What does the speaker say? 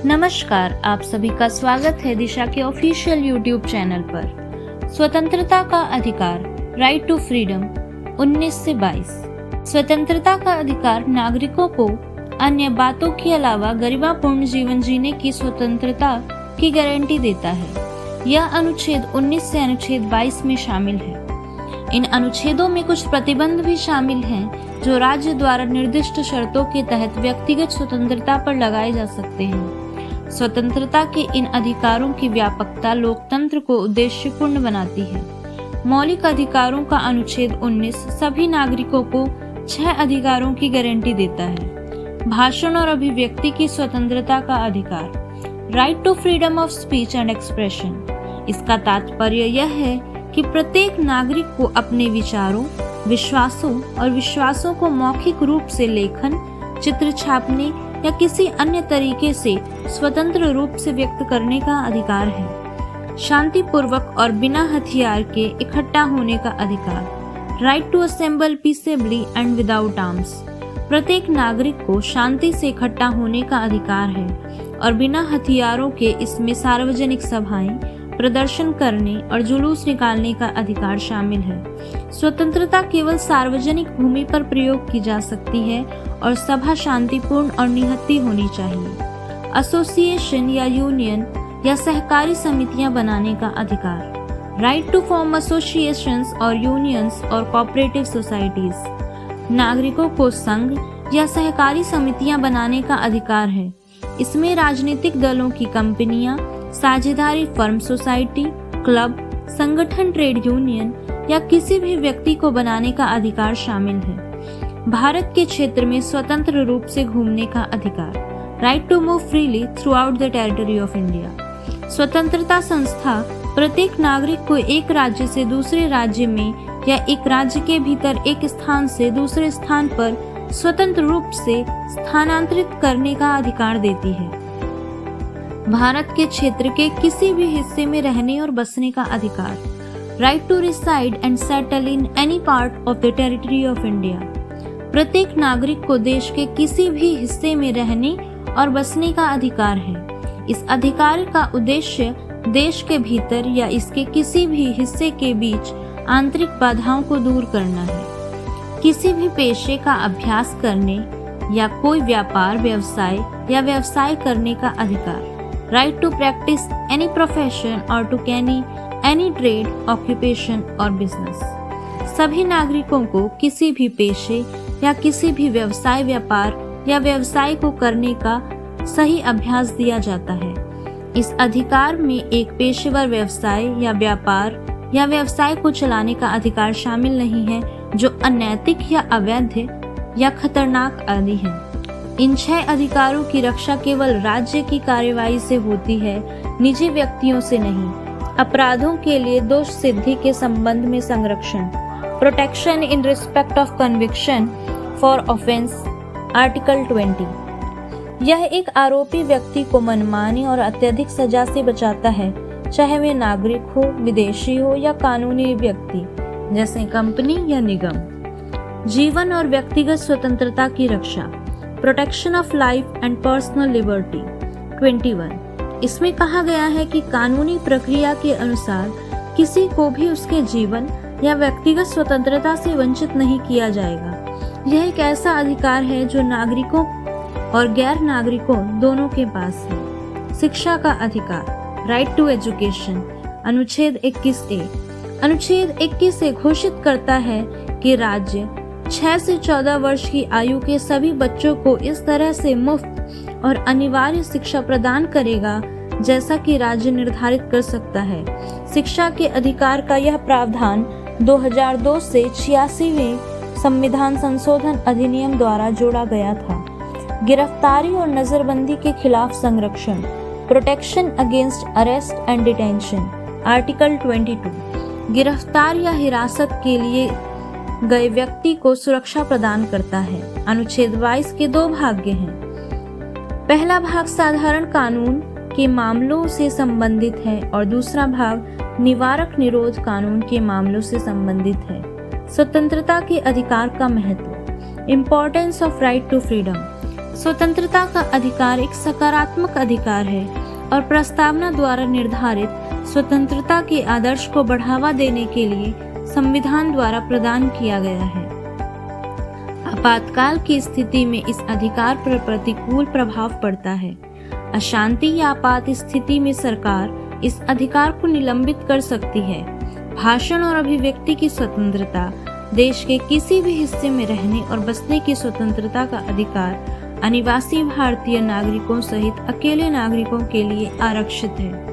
नमस्कार, आप सभी का स्वागत है दिशा के ऑफिशियल यूट्यूब चैनल पर। स्वतंत्रता का अधिकार, राइट टू फ्रीडम 19 से 22। स्वतंत्रता का अधिकार नागरिकों को अन्य बातों के अलावा गरिमापूर्ण जीवन जीने की स्वतंत्रता की गारंटी देता है। यह अनुच्छेद 19 से अनुच्छेद 22 में शामिल है। इन अनुच्छेदों में कुछ प्रतिबंध भी शामिल हैं जो राज्य द्वारा निर्दिष्ट शर्तों के तहत व्यक्तिगत स्वतंत्रता पर लगाए जा सकते हैं। स्वतंत्रता के इन अधिकारों की व्यापकता लोकतंत्र को उद्देश्यपूर्ण बनाती है। मौलिक अधिकारों का अनुच्छेद 19 सभी नागरिकों को 6 अधिकारों की गारंटी देता है। भाषण और अभिव्यक्ति की स्वतंत्रता का अधिकार, right to freedom of speech and expression. इसका तात्पर्य यह है कि प्रत्येक नागरिक को अपने विचारों, विश्वासों को मौखिक रूप से लेखन, चित्र छापने या किसी अन्य तरीके से स्वतंत्र रूप से व्यक्त करने का अधिकार है। शांतिपूर्वक और बिना हथियार के इकट्ठा होने का अधिकार, right to assemble peaceably and without arms. प्रत्येक नागरिक को शांति से इकट्ठा होने का अधिकार है और बिना हथियारों के इसमें सार्वजनिक सभाएं, प्रदर्शन करने और जुलूस निकालने का अधिकार शामिल है। स्वतंत्रता केवल सार्वजनिक भूमि पर प्रयोग की जा सकती है और सभा शांतिपूर्ण और निहत्थी होनी चाहिए। एसोसिएशन या यूनियन या सहकारी समितियां बनाने का अधिकार, राइट टू फॉर्म एसोसिएशंस और यूनियंस और कोऑपरेटिव सोसाइटीज। नागरिकों को संघ या सहकारी समितियां बनाने का अधिकार है। इसमें राजनीतिक दलों की कंपनियां, साझेदारी फर्म, सोसाइटी, क्लब, संगठन, ट्रेड यूनियन या किसी भी व्यक्ति को बनाने का अधिकार शामिल है। भारत के क्षेत्र में स्वतंत्र रूप से घूमने का अधिकार, right to move freely throughout the territory of India. स्वतंत्रता संस्था प्रत्येक नागरिक को एक राज्य से दूसरे राज्य में या एक राज्य के भीतर एक स्थान से दूसरे स्थान पर स्वतंत्र रूप से स्थानांतरित करने का अधिकार देती है। भारत के क्षेत्र के किसी भी हिस्से में रहने और बसने का अधिकार, right to reside and settle in any part of the territory of India. प्रत्येक नागरिक को देश के किसी भी हिस्से में रहने और बसने का अधिकार है। इस अधिकार का उद्देश्य देश के भीतर या इसके किसी भी हिस्से के बीच आंतरिक बाधाओं को दूर करना है। किसी भी पेशे का अभ्यास करने या कोई व्यापार, व्यवसाय करने का अधिकार, right to practise any profession और to carry any trade, occupation और बिजनेस। सभी नागरिकों को किसी भी पेशे या किसी भी व्यापार या व्यवसाय को करने का सही अभ्यास दिया जाता है। इस अधिकार में एक पेशेवर व्यवसाय या व्यापार या व्यवसाय को चलाने का अधिकार शामिल नहीं है जो अनैतिक या अवैध या खतरनाक आदि है। इन 6 अधिकारों की रक्षा केवल राज्य की कार्यवाही से होती है, निजी व्यक्तियों से नहीं। अपराधों के लिए दोष सिद्धि के संबंध में संरक्षण, protection in respect of conviction for offence, article 20। यह एक आरोपी व्यक्ति को मनमानी और अत्यधिक सजा से बचाता है, चाहे वे नागरिक हो, विदेशी हो या कानूनी व्यक्ति जैसे कंपनी या निगम। जीवन और व्यक्तिगत स्वतंत्रता की रक्षा, protection of life and personal liberty 21। इसमें कहा गया है कि कानूनी प्रक्रिया के अनुसार किसी को भी उसके जीवन या व्यक्तिगत स्वतंत्रता से वंचित नहीं किया जाएगा। यह एक ऐसा अधिकार है जो नागरिकों और गैर नागरिकों दोनों के पास है। शिक्षा का अधिकार, राइट टू एजुकेशन, अनुच्छेद 21A। अनुच्छेद 21 घोषित करता है कि राज्य 6 से 14 वर्ष की आयु के सभी बच्चों को इस तरह से मुफ्त और अनिवार्य शिक्षा प्रदान करेगा जैसा कि राज्य निर्धारित कर सकता है। शिक्षा के अधिकार का यह प्रावधान 2002 से 86वें संविधान संशोधन अधिनियम द्वारा जोड़ा गया था। गिरफ्तारी और नजरबंदी के खिलाफ संरक्षण, protection against arrest and detention, article 22। गिरफ्तार या हिरासत के लिए गए व्यक्ति को सुरक्षा प्रदान करता है। अनुच्छेद 22 के 2 भाग हैं। पहला भाग साधारण कानून के मामलों से संबंधित है और दूसरा भाग निवारक निरोध कानून के मामलों से संबंधित है। स्वतंत्रता के अधिकार का महत्व, importance of right to freedom. स्वतंत्रता का अधिकार एक सकारात्मक अधिकार है और प्रस्तावना द्वारा निर्धारित स्वतंत्रता के आदर्श को बढ़ावा देने के लिए संविधान द्वारा प्रदान किया गया है। आपातकाल की स्थिति में इस अधिकार पर प्रतिकूल प्रभाव पड़ता है। अशांति या आपात स्थिति में सरकार इस अधिकार को निलंबित कर सकती है। भाषण और अभिव्यक्ति की स्वतंत्रता, देश के किसी भी हिस्से में रहने और बसने की स्वतंत्रता का अधिकार अनिवासी भारतीय नागरिकों सहित अकेले नागरिकों के लिए आरक्षित है।